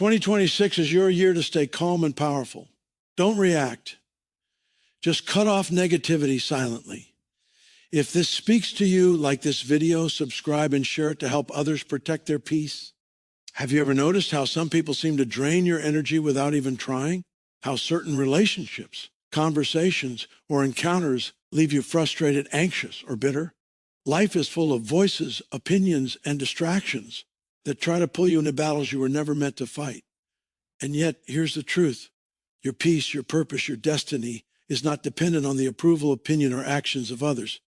2026 is your year to stay calm and powerful. Don't react. Just cut off negativity silently. If this speaks to you, like this video, subscribe and share it to help others protect their peace. Have you ever noticed how some people seem to drain your energy without even trying? How certain relationships, conversations, or encounters leave you frustrated, anxious, or bitter? Life is full of voices, opinions, and distractions that try to pull you into battles you were never meant to fight. And yet, here's the truth. Your peace, your purpose, your destiny is not dependent on the approval, opinion, or actions of others.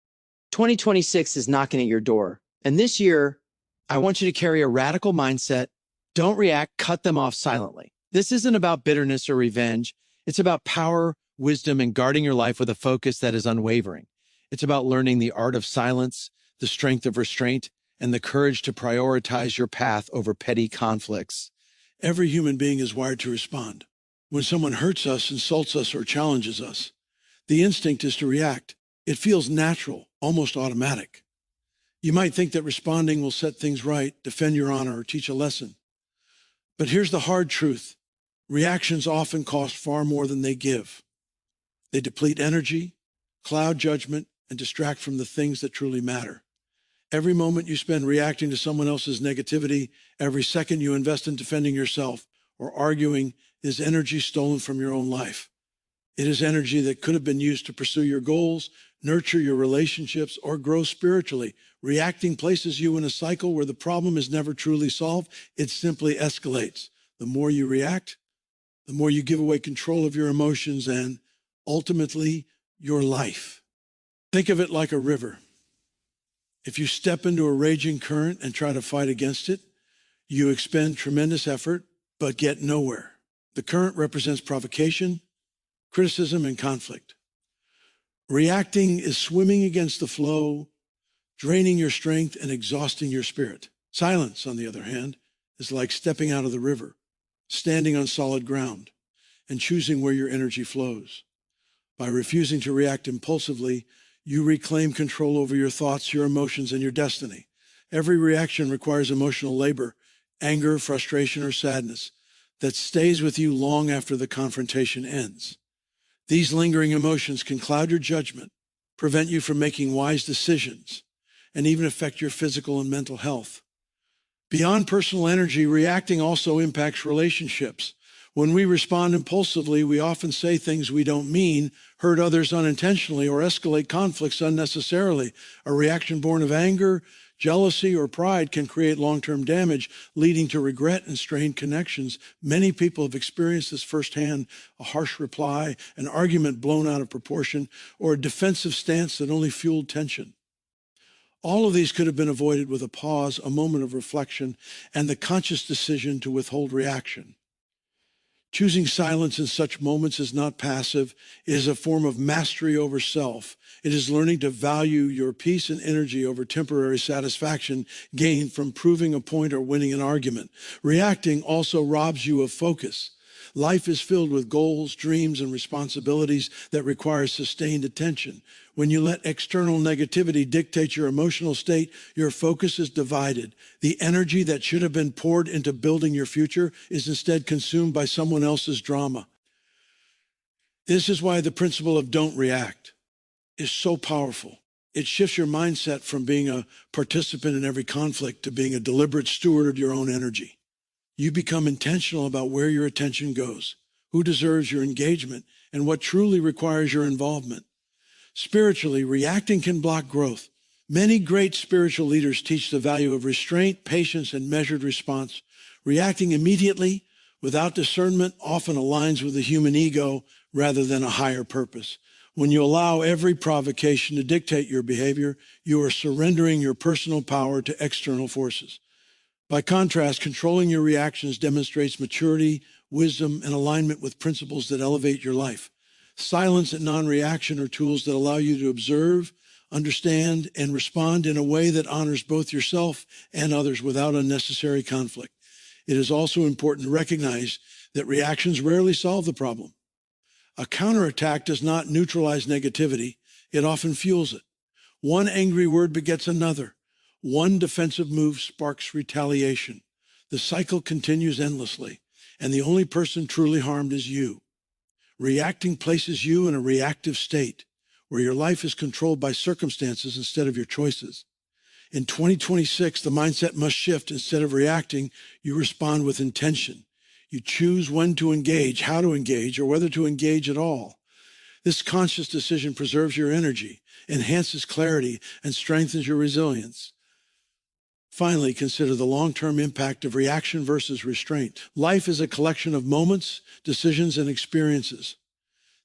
2026 is knocking at your door. And this year, I want you to carry a radical mindset. Don't react, cut them off silently. This isn't about bitterness or revenge. It's about power, wisdom, and guarding your life with a focus that is unwavering. It's about learning the art of silence, the strength of restraint, and the courage to prioritize your path over petty conflicts. Every human being is wired to respond. When someone hurts us, insults us, or challenges us, the instinct is to react. It feels natural, almost automatic. You might think that responding will set things right, defend your honor, or teach a lesson. But here's the hard truth. Reactions often cost far more than they give. They deplete energy, cloud judgment, and distract from the things that truly matter. Every moment you spend reacting to someone else's negativity, every second you invest in defending yourself or arguing, is energy stolen from your own life. It is energy that could have been used to pursue your goals, nurture your relationships, or grow spiritually. Reacting places you in a cycle where the problem is never truly solved. It simply escalates. The more you react, the more you give away control of your emotions and, ultimately, your life. Think of it like a river. If you step into a raging current and try to fight against it, you expend tremendous effort, but get nowhere. The current represents provocation, criticism, and conflict. Reacting is swimming against the flow, draining your strength and exhausting your spirit. Silence, on the other hand, is like stepping out of the river, standing on solid ground, and choosing where your energy flows. By refusing to react impulsively, you reclaim control over your thoughts, your emotions, and your destiny. Every reaction requires emotional labor, anger, frustration, or sadness that stays with you long after the confrontation ends. These lingering emotions can cloud your judgment, prevent you from making wise decisions, and even affect your physical and mental health. Beyond personal energy, reacting also impacts relationships. When we respond impulsively, we often say things we don't mean, hurt others unintentionally, or escalate conflicts unnecessarily. A reaction born of anger, jealousy, or pride can create long-term damage, leading to regret and strained connections. Many people have experienced this firsthand: a harsh reply, an argument blown out of proportion, or a defensive stance that only fueled tension. All of these could have been avoided with a pause, a moment of reflection, and the conscious decision to withhold reaction. Choosing silence in such moments is not passive. It is a form of mastery over self. It is learning to value your peace and energy over temporary satisfaction gained from proving a point or winning an argument. Reacting also robs you of focus. Life is filled with goals, dreams, and responsibilities that require sustained attention. When you let external negativity dictate your emotional state, your focus is divided. The energy that should have been poured into building your future is instead consumed by someone else's drama. This is why the principle of don't react is so powerful. It shifts your mindset from being a participant in every conflict to being a deliberate steward of your own energy. You become intentional about where your attention goes, who deserves your engagement, and what truly requires your involvement. Spiritually, reacting can block growth. Many great spiritual leaders teach the value of restraint, patience, and measured response. Reacting immediately, without discernment, often aligns with the human ego rather than a higher purpose. When you allow every provocation to dictate your behavior, you are surrendering your personal power to external forces. By contrast, controlling your reactions demonstrates maturity, wisdom, and alignment with principles that elevate your life. Silence and non-reaction are tools that allow you to observe, understand, and respond in a way that honors both yourself and others without unnecessary conflict. It is also important to recognize that reactions rarely solve the problem. A counterattack does not neutralize negativity. It often fuels it. One angry word begets another. One defensive move sparks retaliation. The cycle continues endlessly. and the only person truly harmed is you. Reacting places you in a reactive state where your life is controlled by circumstances instead of your choices. In 2026, the mindset must shift. Instead of reacting, you respond with intention. You choose when to engage, how to engage, or whether to engage at all. This conscious decision preserves your energy, enhances clarity, and strengthens your resilience. Finally, consider the long-term impact of reaction versus restraint. Life is a collection of moments, decisions, and experiences.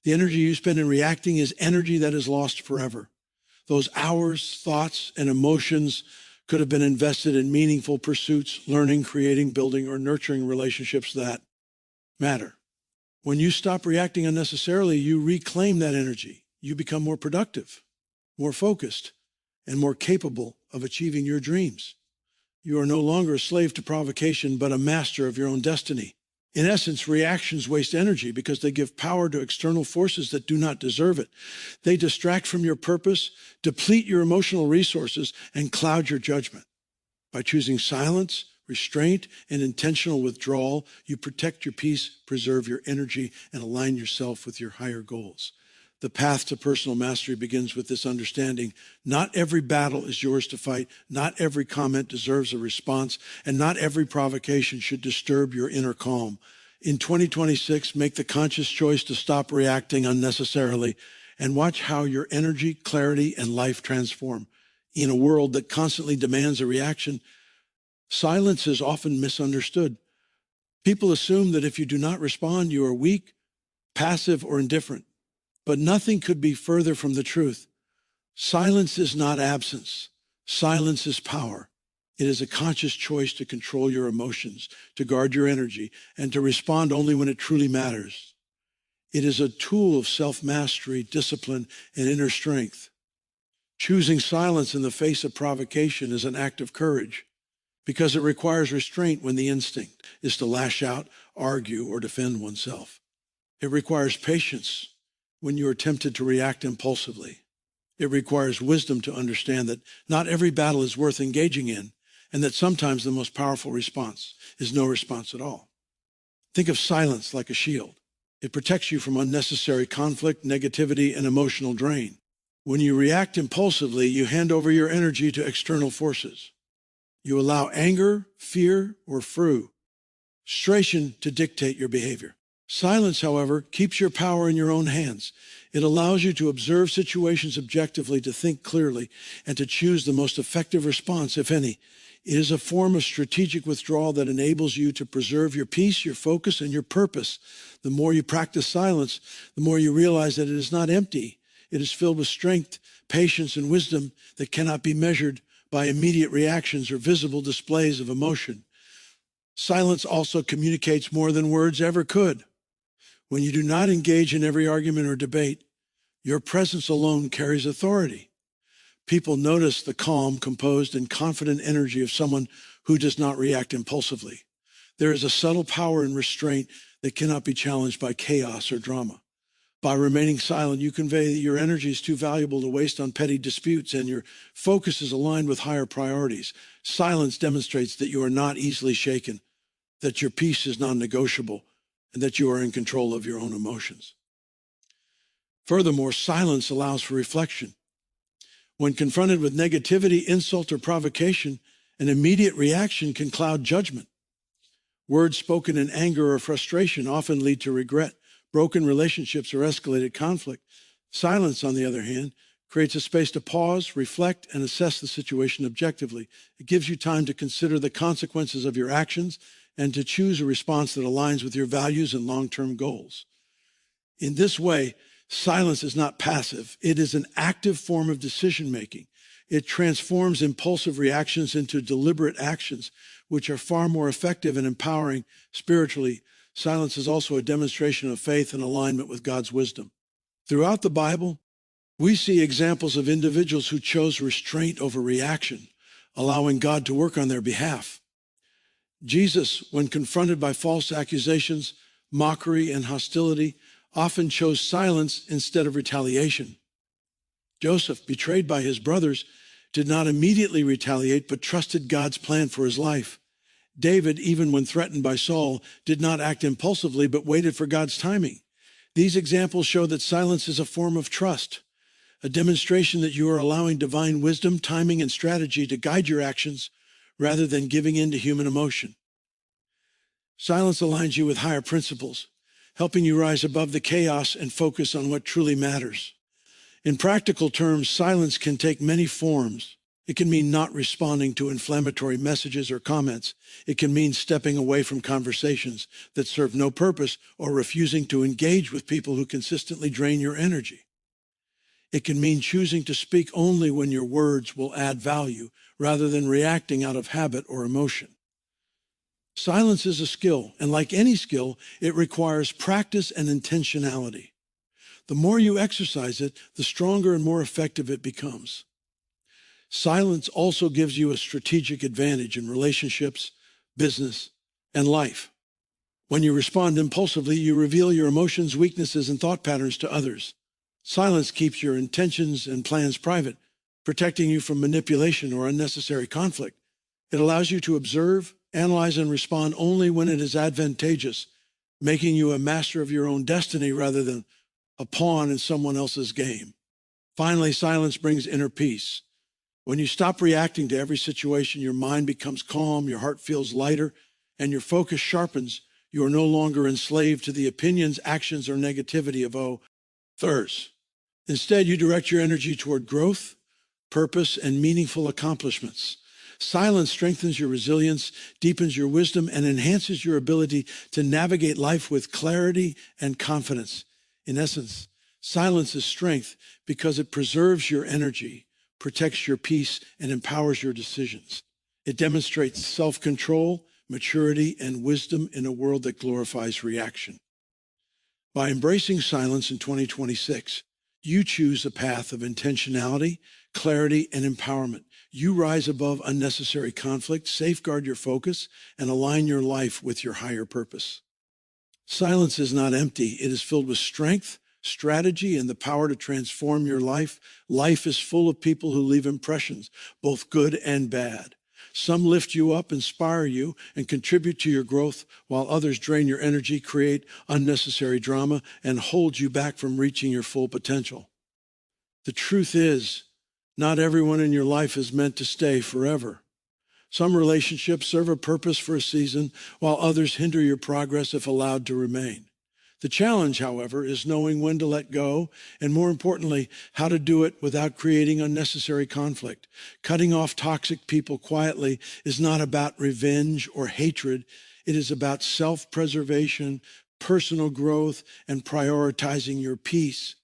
The energy you spend in reacting is energy that is lost forever. Those hours, thoughts, and emotions could have been invested in meaningful pursuits, learning, creating, building, or nurturing relationships that matter. When you stop reacting unnecessarily, you reclaim that energy. You become more productive, more focused, and more capable of achieving your dreams. You are no longer a slave to provocation, but a master of your own destiny. In essence, reactions waste energy because they give power to external forces that do not deserve it. They distract from your purpose, deplete your emotional resources, and cloud your judgment. By choosing silence, restraint, and intentional withdrawal, you protect your peace, preserve your energy, and align yourself with your higher goals. The path to personal mastery begins with this understanding. Not every battle is yours to fight. Not every comment deserves a response, and not every provocation should disturb your inner calm. In 2026, make the conscious choice to stop reacting unnecessarily and watch how your energy, clarity, and life transform. In a world that constantly demands a reaction, silence is often misunderstood. People assume that if you do not respond, you are weak, passive, or indifferent. But nothing could be further from the truth. Silence is not absence. Silence is power. It is a conscious choice to control your emotions, to guard your energy, and to respond only when it truly matters. It is a tool of self-mastery, discipline, and inner strength. Choosing silence in the face of provocation is an act of courage because it requires restraint when the instinct is to lash out, argue, or defend oneself. It requires patience when you are tempted to react impulsively. It requires wisdom to understand that not every battle is worth engaging in, and that sometimes the most powerful response is no response at all. Think of silence like a shield. It protects you from unnecessary conflict, negativity, and emotional drain. When you react impulsively, you hand over your energy to external forces. You allow anger, fear, or frustration to dictate your behavior. Silence, however, keeps your power in your own hands. It allows you to observe situations objectively, to think clearly, and to choose the most effective response, if any. It is a form of strategic withdrawal that enables you to preserve your peace, your focus, and your purpose. The more you practice silence, the more you realize that it is not empty. It is filled with strength, patience, and wisdom that cannot be measured by immediate reactions or visible displays of emotion. Silence also communicates more than words ever could. When you do not engage in every argument or debate, your presence alone carries authority. People notice the calm, composed, and confident energy of someone who does not react impulsively. There is a subtle power in restraint that cannot be challenged by chaos or drama. By remaining silent, you convey that your energy is too valuable to waste on petty disputes, and your focus is aligned with higher priorities. Silence demonstrates that you are not easily shaken, that your peace is non-negotiable, and that you are in control of your own emotions. Furthermore, silence allows for reflection. When confronted with negativity, insult, or provocation, an immediate reaction can cloud judgment. Words spoken in anger or frustration often lead to regret, broken relationships, or escalated conflict. Silence, on the other hand, creates a space to pause, reflect, and assess the situation objectively. It gives you time to consider the consequences of your actions and to choose a response that aligns with your values and long-term goals. In this way, silence is not passive. It is an active form of decision-making. It transforms impulsive reactions into deliberate actions, which are far more effective and empowering spiritually. Silence is also a demonstration of faith and alignment with God's wisdom. Throughout the Bible, we see examples of individuals who chose restraint over reaction, allowing God to work on their behalf. Jesus, when confronted by false accusations, mockery, and hostility, often chose silence instead of retaliation. Joseph, betrayed by his brothers, did not immediately retaliate, but trusted God's plan for his life. David, even when threatened by Saul, did not act impulsively but waited for God's timing. These examples show that silence is a form of trust, a demonstration that you are allowing divine wisdom, timing, and strategy to guide your actions rather than giving in to human emotion. Silence aligns you with higher principles, helping you rise above the chaos and focus on what truly matters. In practical terms, silence can take many forms. It can mean not responding to inflammatory messages or comments. It can mean stepping away from conversations that serve no purpose or refusing to engage with people who consistently drain your energy. It can mean choosing to speak only when your words will add value rather than reacting out of habit or emotion. Silence is a skill, and like any skill, it requires practice and intentionality. The more you exercise it, the stronger and more effective it becomes. Silence also gives you a strategic advantage in relationships, business, and life. When you respond impulsively, you reveal your emotions, weaknesses, and thought patterns to others. Silence keeps your intentions and plans private, protecting you from manipulation or unnecessary conflict. It allows you to observe, analyze, and respond only when it is advantageous, making you a master of your own destiny rather than a pawn in someone else's game. Finally, silence brings inner peace. When you stop reacting to every situation, your mind becomes calm, your heart feels lighter, and your focus sharpens. You are no longer enslaved to the opinions, actions, or negativity of others. Instead, you direct your energy toward growth, purpose, and meaningful accomplishments. Silence strengthens your resilience, deepens your wisdom, and enhances your ability to navigate life with clarity and confidence. In essence, silence is strength because it preserves your energy, protects your peace, and empowers your decisions. It demonstrates self-control, maturity, and wisdom in a world that glorifies reaction. By embracing silence in 2026, you choose a path of intentionality, clarity, and empowerment. You rise above unnecessary conflict, safeguard your focus, and align your life with your higher purpose. Silence is not empty. It is filled with strength, strategy, and the power to transform your life. Life is full of people who leave impressions, both good and bad. Some lift you up, inspire you, and contribute to your growth, while others drain your energy, create unnecessary drama, and hold you back from reaching your full potential. The truth is, not everyone in your life is meant to stay forever. Some relationships serve a purpose for a season, while others hinder your progress if allowed to remain. The challenge, however, is knowing when to let go, and more importantly, how to do it without creating unnecessary conflict. Cutting off toxic people quietly is not about revenge or hatred. It is about self-preservation, personal growth, and prioritizing your peace.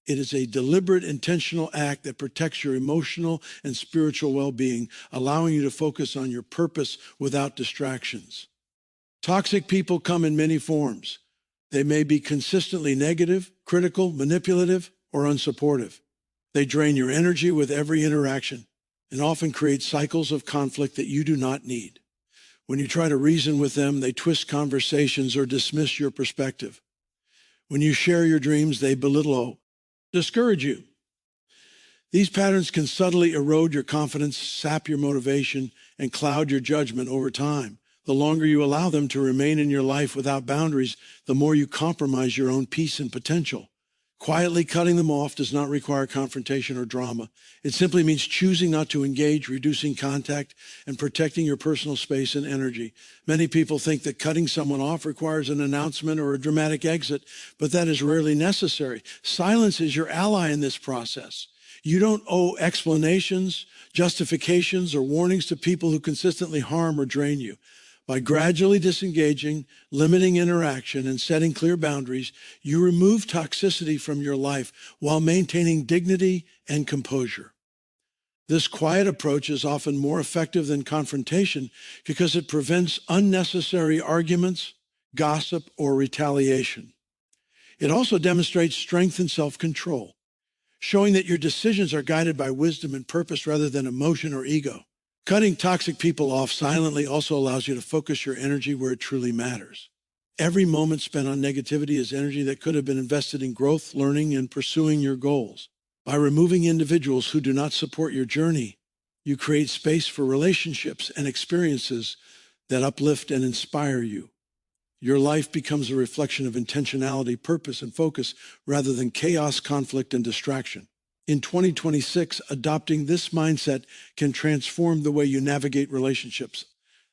It is a deliberate, intentional act that protects your emotional and spiritual well-being, allowing you to focus on your purpose without distractions. Toxic people come in many forms. They may be consistently negative, critical, manipulative, or unsupportive. They drain your energy with every interaction and often create cycles of conflict that you do not need. When you try to reason with them, they twist conversations or dismiss your perspective. When you share your dreams, they belittle or discourage you. These patterns can subtly erode your confidence, sap your motivation, and cloud your judgment over time. The longer you allow them to remain in your life without boundaries, the more you compromise your own peace and potential. Quietly cutting them off does not require confrontation or drama. It simply means choosing not to engage, reducing contact, and protecting your personal space and energy. Many people think that cutting someone off requires an announcement or a dramatic exit, but that is rarely necessary. Silence is your ally in this process. You don't owe explanations, justifications, or warnings to people who consistently harm or drain you. By gradually disengaging, limiting interaction, and setting clear boundaries, you remove toxicity from your life while maintaining dignity and composure. This quiet approach is often more effective than confrontation because it prevents unnecessary arguments, gossip, or retaliation. It also demonstrates strength and self-control, showing that your decisions are guided by wisdom and purpose rather than emotion or ego. Cutting toxic people off silently also allows you to focus your energy where it truly matters. Every moment spent on negativity is energy that could have been invested in growth, learning, and pursuing your goals. By removing individuals who do not support your journey, you create space for relationships and experiences that uplift and inspire you. Your life becomes a reflection of intentionality, purpose, and focus rather than chaos, conflict, and distraction. In 2026, adopting this mindset can transform the way you navigate relationships,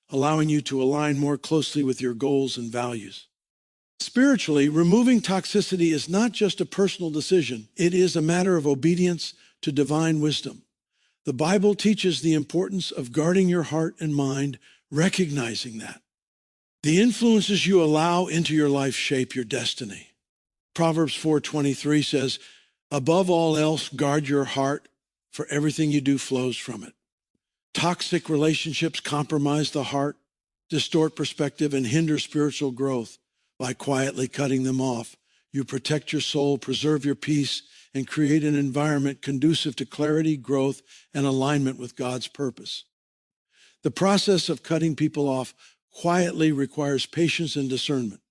allowing you to align more closely with your goals and values. Spiritually, removing toxicity is not just a personal decision. It is a matter of obedience to divine wisdom. The Bible teaches the importance of guarding your heart and mind, recognizing that the influences you allow into your life shape your destiny. Proverbs 4:23 says, "Above all else, guard your heart, for everything you do flows from it." Toxic relationships compromise the heart, distort perspective, and hinder spiritual growth. By quietly cutting them off, you protect your soul, preserve your peace, and create an environment conducive to clarity, growth, and alignment with God's purpose. The process of cutting people off quietly requires patience and discernment.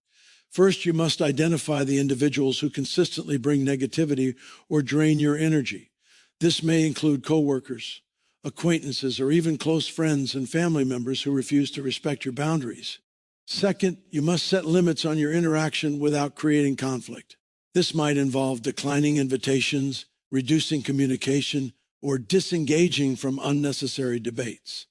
First, you must identify the individuals who consistently bring negativity or drain your energy. This may include coworkers, acquaintances, or even close friends and family members who refuse to respect your boundaries. Second, you must set limits on your interaction without creating conflict. This might involve declining invitations, reducing communication, or disengaging from unnecessary debates.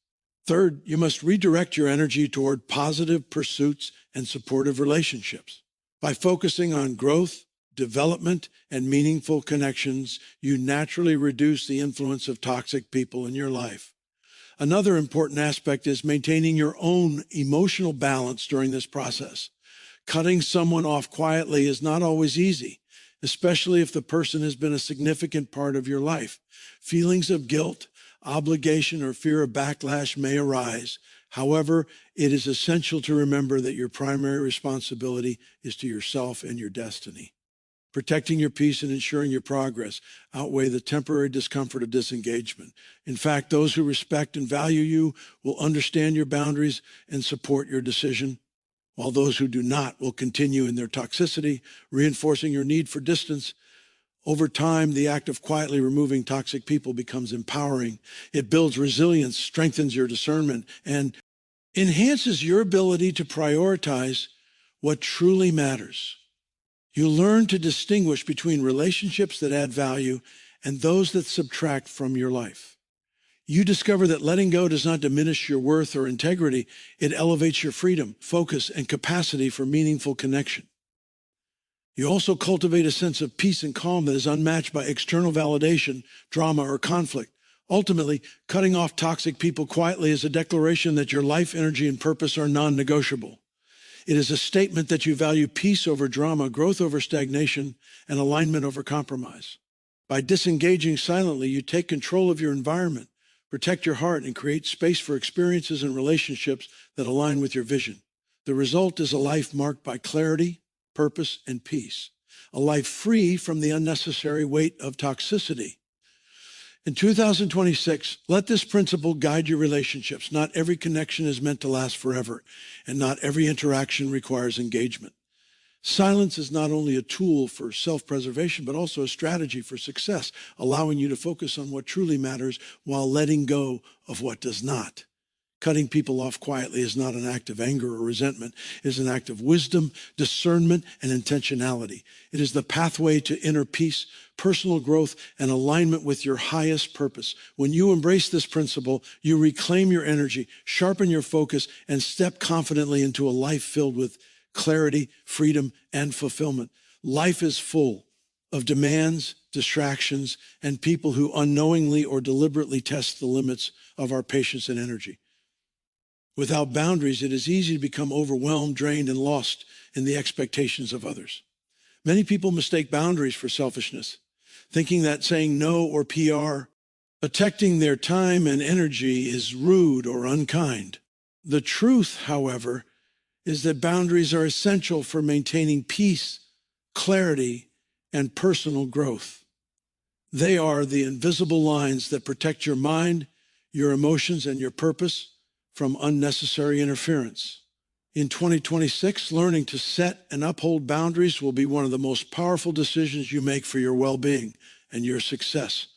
Third, you must redirect your energy toward positive pursuits and supportive relationships. By focusing on growth, development, and meaningful connections, you naturally reduce the influence of toxic people in your life. Another important aspect is maintaining your own emotional balance during this process. Cutting someone off quietly is not always easy, especially if the person has been a significant part of your life. Feelings of guilt, obligation, or fear of backlash may arise. However, it is essential to remember that your primary responsibility is to yourself and your destiny. Protecting your peace and ensuring your progress outweigh the temporary discomfort of disengagement. In fact, those who respect and value you will understand your boundaries and support your decision, while those who do not will continue in their toxicity, reinforcing your need for distance. Over time, the act of quietly removing toxic people becomes empowering. It builds resilience, strengthens your discernment, and enhances your ability to prioritize what truly matters. You learn to distinguish between relationships that add value and those that subtract from your life. You discover that letting go does not diminish your worth or integrity. It elevates your freedom, focus, and capacity for meaningful connection. You also cultivate a sense of peace and calm that is unmatched by external validation, drama, or conflict. Ultimately, cutting off toxic people quietly is a declaration that your life, energy, and purpose are non-negotiable. It is a statement that you value peace over drama, growth over stagnation, and alignment over compromise. By disengaging silently, you take control of your environment, protect your heart, and create space for experiences and relationships that align with your vision. The result is a life marked by clarity, purpose, and peace, a life free from the unnecessary weight of toxicity. In 2026, let this principle guide your relationships. Not every connection is meant to last forever, and not every interaction requires engagement. Silence is not only a tool for self-preservation, but also a strategy for success, allowing you to focus on what truly matters while letting go of what does not. Cutting people off quietly is not an act of anger or resentment. It is an act of wisdom, discernment, and intentionality. It is the pathway to inner peace, personal growth, and alignment with your highest purpose. When you embrace this principle, you reclaim your energy, sharpen your focus, and step confidently into a life filled with clarity, freedom, and fulfillment. Life is full of demands, distractions, and people who unknowingly or deliberately test the limits of our patience and energy. Without boundaries, it is easy to become overwhelmed, drained, and lost in the expectations of others. Many people mistake boundaries for selfishness, thinking that saying no or protecting their time and energy is rude or unkind. The truth, however, is that boundaries are essential for maintaining peace, clarity, and personal growth. They are the invisible lines that protect your mind, your emotions, and your purpose from unnecessary interference. In 2026, learning to set and uphold boundaries will be one of the most powerful decisions you make for your well-being and your success.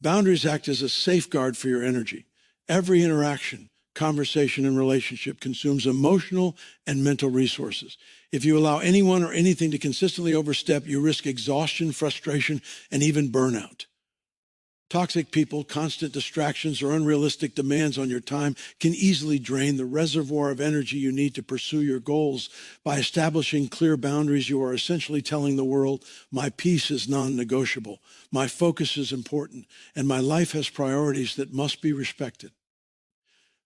Boundaries act as a safeguard for your energy. Every interaction, conversation, and relationship consumes emotional and mental resources. If you allow anyone or anything to consistently overstep, you risk exhaustion, frustration, and even burnout. Toxic people, constant distractions, or unrealistic demands on your time can easily drain the reservoir of energy you need to pursue your goals. By establishing clear boundaries, you are essentially telling the world, my peace is non-negotiable, my focus is important, and my life has priorities that must be respected.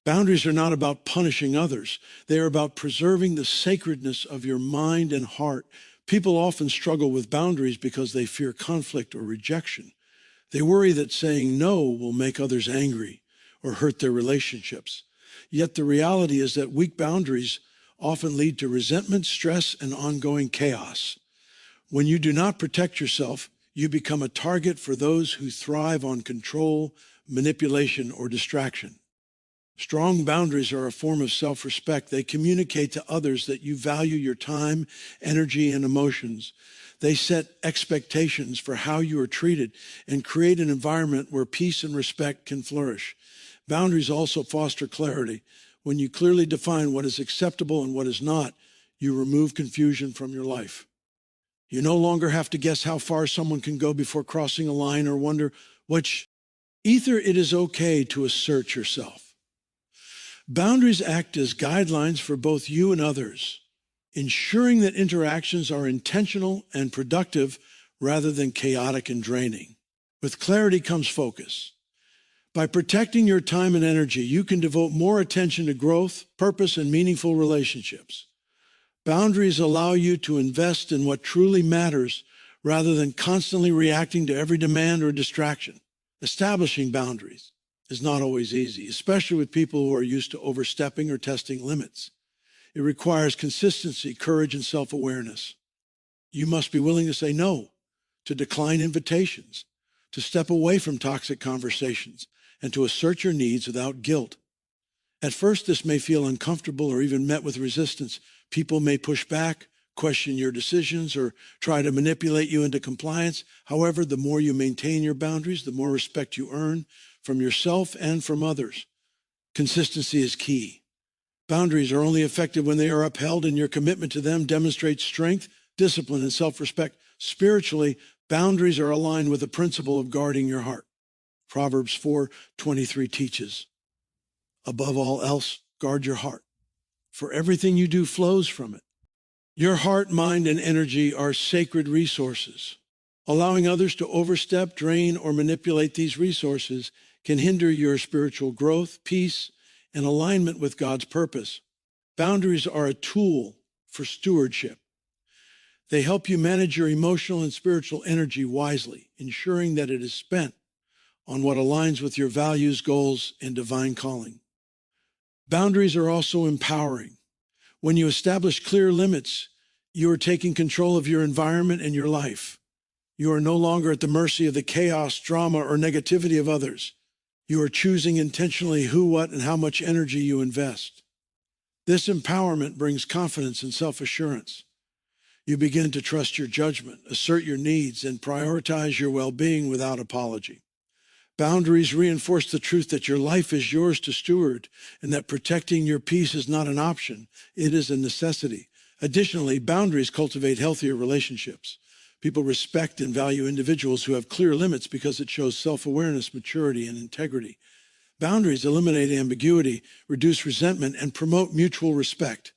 Boundaries are not about punishing others. They are about preserving the sacredness of your mind and heart. People often struggle with boundaries because they fear conflict or rejection. They worry that saying no will make others angry or hurt their relationships. Yet the reality is that weak boundaries often lead to resentment, stress, and ongoing chaos. When you do not protect yourself, you become a target for those who thrive on control, manipulation, or distraction. Strong boundaries are a form of self-respect. They communicate to others that you value your time, energy, and emotions. They set expectations for how you are treated and create an environment where peace and respect can flourish. Boundaries also foster clarity. When you clearly define what is acceptable and what is not, you remove confusion from your life. You no longer have to guess how far someone can go before crossing a line or wonder which. Either it is okay to assert yourself. Boundaries act as guidelines for both you and others, ensuring that interactions are intentional and productive rather than chaotic and draining. With clarity comes focus. By protecting your time and energy, you can devote more attention to growth, purpose, and meaningful relationships. Boundaries allow you to invest in what truly matters rather than constantly reacting to every demand or distraction. Establishing boundaries is not always easy, especially with people who are used to overstepping or testing limits. It requires consistency, courage, and self-awareness. You must be willing to say no, to decline invitations, to step away from toxic conversations, and to assert your needs without guilt. At first, this may feel uncomfortable or even met with resistance. People may push back, question your decisions, or try to manipulate you into compliance. However, the more you maintain your boundaries, the more respect you earn from yourself and from others. Consistency is key. Boundaries are only effective when they are upheld, and your commitment to them demonstrates strength, discipline, and self-respect. Spiritually, boundaries are aligned with the principle of guarding your heart. Proverbs 4:23 teaches, above all else, guard your heart, for everything you do flows from it. Your heart, mind, and energy are sacred resources. Allowing others to overstep, drain, or manipulate these resources can hinder your spiritual growth, peace, and alignment with God's purpose. Boundaries are a tool for stewardship. They help you manage your emotional and spiritual energy wisely, ensuring that it is spent on what aligns with your values, goals, and divine calling. Boundaries are also empowering. When you establish clear limits, you are taking control of your environment and your life. You are no longer at the mercy of the chaos, drama, or negativity of others. You are choosing intentionally who, what, and how much energy you invest. This empowerment brings confidence and self-assurance. You begin to trust your judgment, assert your needs, and prioritize your well-being without apology. Boundaries reinforce the truth that your life is yours to steward and that protecting your peace is not an option, it is a necessity. Additionally, boundaries cultivate healthier relationships. People respect and value individuals who have clear limits because it shows self-awareness, maturity, and integrity. Boundaries eliminate ambiguity, reduce resentment, and promote mutual respect.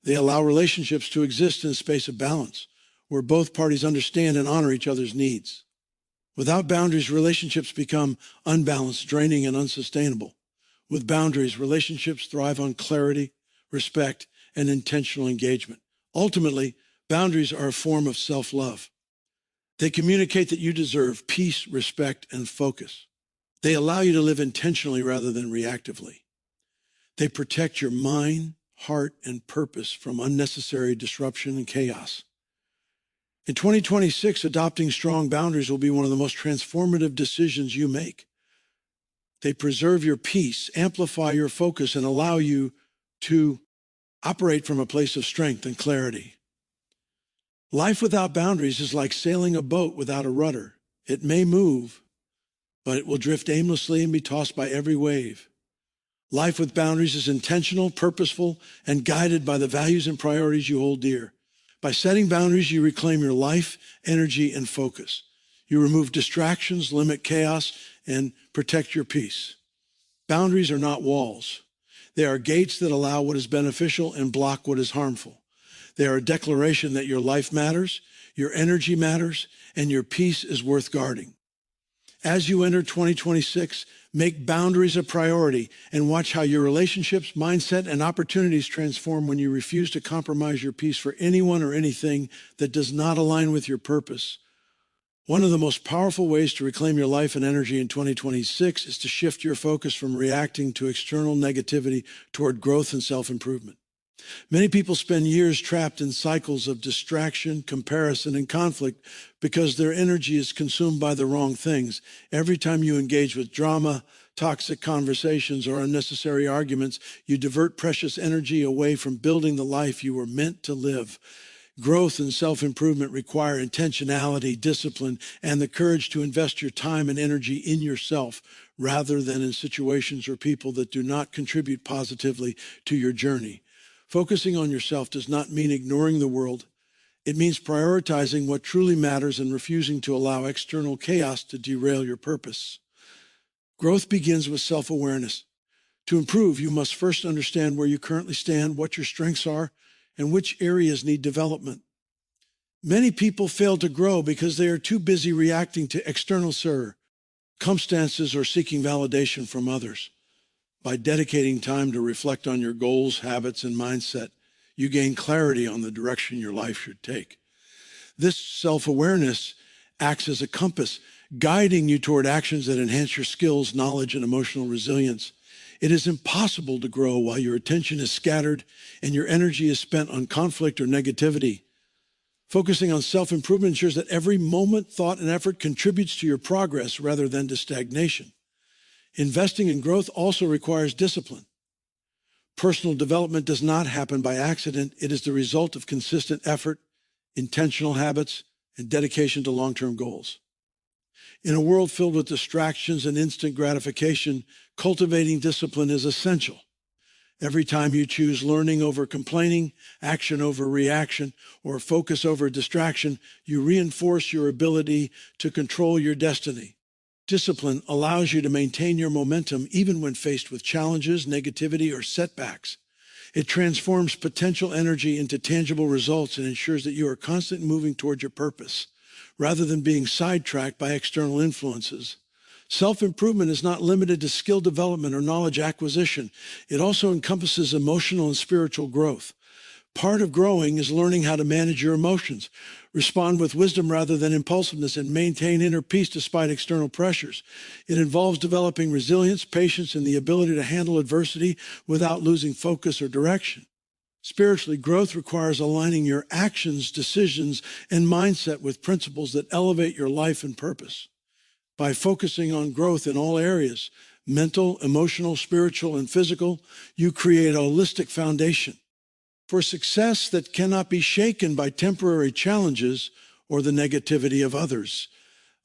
They allow relationships to exist in a space of balance, where both parties understand and honor each other's needs. Without boundaries, relationships become unbalanced, draining, and unsustainable. With boundaries, relationships thrive on clarity, respect, and intentional engagement. Ultimately, boundaries are a form of self-love. They communicate that you deserve peace, respect, and focus. They allow you to live intentionally rather than reactively. They protect your mind, heart, and purpose from unnecessary disruption and chaos. In 2026, adopting strong boundaries will be one of the most transformative decisions you make. They preserve your peace, amplify your focus, and allow you to operate from a place of strength and clarity. Life without boundaries is like sailing a boat without a rudder. It may move, but it will drift aimlessly and be tossed by every wave. Life with boundaries is intentional, purposeful, and guided by the values and priorities you hold dear. By setting boundaries, you reclaim your life, energy, and focus. You remove distractions, limit chaos, and protect your peace. Boundaries are not walls. They are gates that allow what is beneficial and block what is harmful. They are a declaration that your life matters, your energy matters, and your peace is worth guarding. As you enter 2026, make boundaries a priority and watch how your relationships, mindset, and opportunities transform when you refuse to compromise your peace for anyone or anything that does not align with your purpose. One of the most powerful ways to reclaim your life and energy in 2026 is to shift your focus from reacting to external negativity toward growth and self-improvement. Many people spend years trapped in cycles of distraction, comparison, and conflict because their energy is consumed by the wrong things. Every time you engage with drama, toxic conversations, or unnecessary arguments, you divert precious energy away from building the life you were meant to live. Growth and self-improvement require intentionality, discipline, and the courage to invest your time and energy in yourself rather than in situations or people that do not contribute positively to your journey. Focusing on yourself does not mean ignoring the world. It means prioritizing what truly matters and refusing to allow external chaos to derail your purpose. Growth begins with self-awareness. To improve, you must first understand where you currently stand, what your strengths are, and which areas need development. Many people fail to grow because they are too busy reacting to external circumstances or seeking validation from others. By dedicating time to reflect on your goals, habits, and mindset, you gain clarity on the direction your life should take. This self-awareness acts as a compass, guiding you toward actions that enhance your skills, knowledge, and emotional resilience. It is impossible to grow while your attention is scattered and your energy is spent on conflict or negativity. Focusing on self-improvement ensures that every moment, thought, and effort contributes to your progress rather than to stagnation. Investing in growth also requires discipline. Personal development does not happen by accident. It is the result of consistent effort, intentional habits, and dedication to long-term goals. In a world filled with distractions and instant gratification, cultivating discipline is essential. Every time you choose learning over complaining, action over reaction, or focus over distraction, you reinforce your ability to control your destiny. Discipline allows you to maintain your momentum even when faced with challenges, negativity, or setbacks. It transforms potential energy into tangible results and ensures that you are constantly moving toward your purpose, rather than being sidetracked by external influences. Self-improvement is not limited to skill development or knowledge acquisition. It also encompasses emotional and spiritual growth. Part of growing is learning how to manage your emotions, respond with wisdom rather than impulsiveness, and maintain inner peace despite external pressures. It involves developing resilience, patience, and the ability to handle adversity without losing focus or direction. Spiritually, growth requires aligning your actions, decisions, and mindset with principles that elevate your life and purpose. By focusing on growth in all areas, mental, emotional, spiritual, and physical, you create a holistic foundation for success that cannot be shaken by temporary challenges or the negativity of others.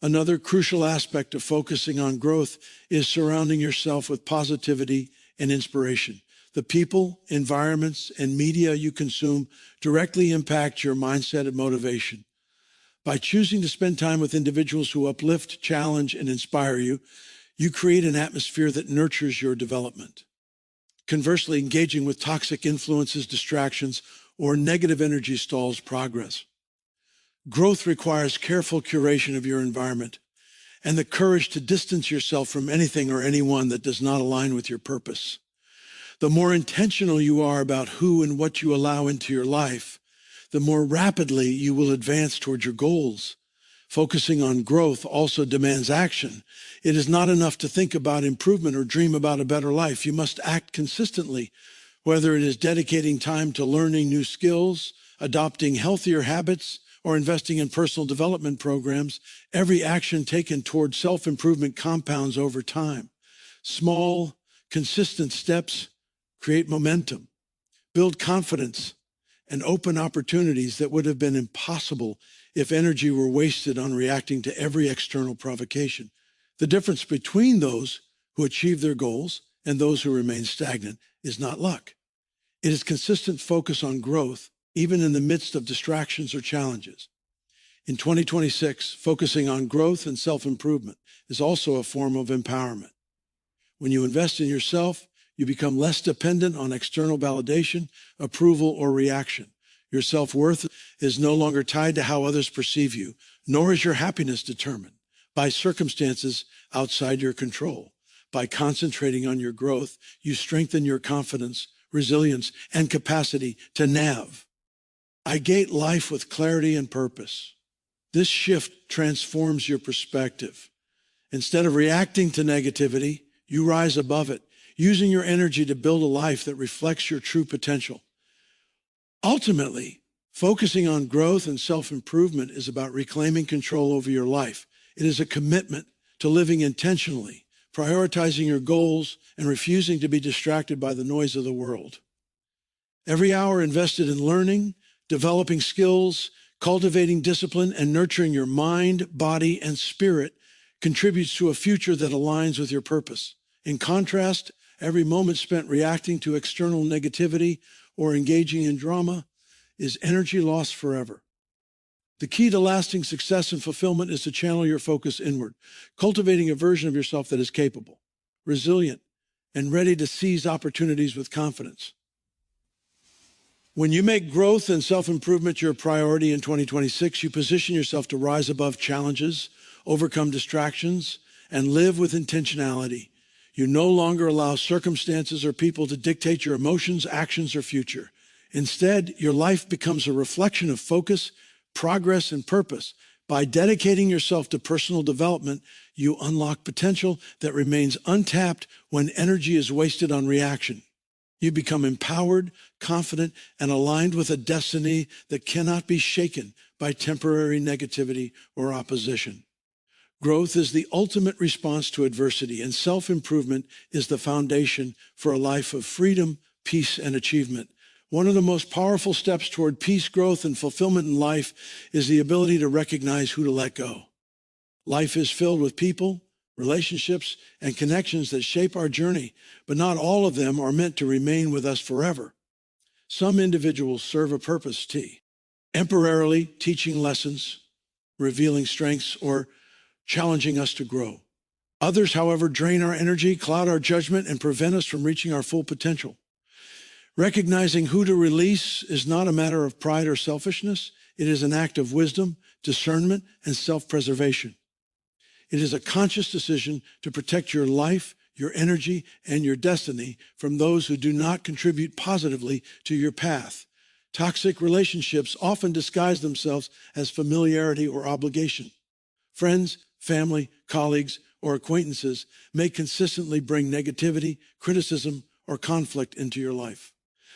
Another crucial aspect of focusing on growth is surrounding yourself with positivity and inspiration. The people, environments, and media you consume directly impact your mindset and motivation. By choosing to spend time with individuals who uplift, challenge, and inspire you, you create an atmosphere that nurtures your development. Conversely, engaging with toxic influences, distractions, or negative energy stalls progress. Growth requires careful curation of your environment and the courage to distance yourself from anything or anyone that does not align with your purpose. The more intentional you are about who and what you allow into your life, the more rapidly you will advance toward your goals. Focusing on growth also demands action. It is not enough to think about improvement or dream about a better life. You must act consistently, whether it is dedicating time to learning new skills, adopting healthier habits, or investing in personal development programs. Every action taken toward self-improvement compounds over time. Small, consistent steps create momentum, build confidence, and open opportunities that would have been impossible if energy were wasted on reacting to every external provocation. The difference between those who achieve their goals and those who remain stagnant is not luck. It is consistent focus on growth, even in the midst of distractions or challenges. In 2026, focusing on growth and self-improvement is also a form of empowerment. When you invest in yourself, you become less dependent on external validation, approval, or reaction. Your self-worth is no longer tied to how others perceive you, nor is your happiness determined by circumstances outside your control. By concentrating on your growth, you strengthen your confidence, resilience, and capacity to navigate life with clarity and purpose. This shift transforms your perspective. Instead of reacting to negativity, you rise above it, using your energy to build a life that reflects your true potential. Ultimately, focusing on growth and self-improvement is about reclaiming control over your life. It is a commitment to living intentionally, prioritizing your goals, and refusing to be distracted by the noise of the world. Every hour invested in learning, developing skills, cultivating discipline, and nurturing your mind, body, and spirit contributes to a future that aligns with your purpose. In contrast, every moment spent reacting to external negativity or engaging in drama is energy lost forever. The key to lasting success and fulfillment is to channel your focus inward, cultivating a version of yourself that is capable, resilient, and ready to seize opportunities with confidence. When you make growth and self-improvement your priority in 2026, you position yourself to rise above challenges, overcome distractions, and live with intentionality. You no longer allow circumstances or people to dictate your emotions, actions, or future. Instead, your life becomes a reflection of focus, progress, and purpose. By dedicating yourself to personal development, you unlock potential that remains untapped when energy is wasted on reaction. You become empowered, confident, and aligned with a destiny that cannot be shaken by temporary negativity or opposition. Growth is the ultimate response to adversity, and self-improvement is the foundation for a life of freedom, peace, and achievement. One of the most powerful steps toward peace, growth, and fulfillment in life is the ability to recognize who to let go. Life is filled with people, relationships, and connections that shape our journey, but not all of them are meant to remain with us forever. Some individuals serve a purpose, temporarily teaching lessons, revealing strengths, or challenging us to grow. Others, however, drain our energy, cloud our judgment, and prevent us from reaching our full potential. Recognizing who to release is not a matter of pride or selfishness. It is an act of wisdom, discernment, and self-preservation. It is a conscious decision to protect your life, your energy, and your destiny from those who do not contribute positively to your path. Toxic relationships often disguise themselves as familiarity or obligation. Friends, family, colleagues, or acquaintances may consistently bring negativity, criticism, or conflict into your life.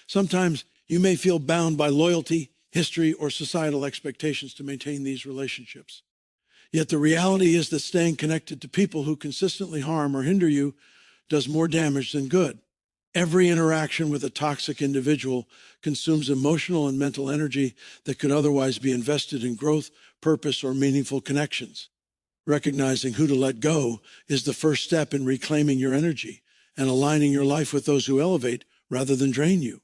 Sometimes you may feel bound by loyalty, history, or societal expectations to maintain these relationships. Yet the reality is that staying connected to people who consistently harm or hinder you does more damage than good. Every interaction with a toxic individual consumes emotional and mental energy that could otherwise be invested in growth, purpose, or meaningful connections. Recognizing who to let go is the first step in reclaiming your energy and aligning your life with those who elevate rather than drain you.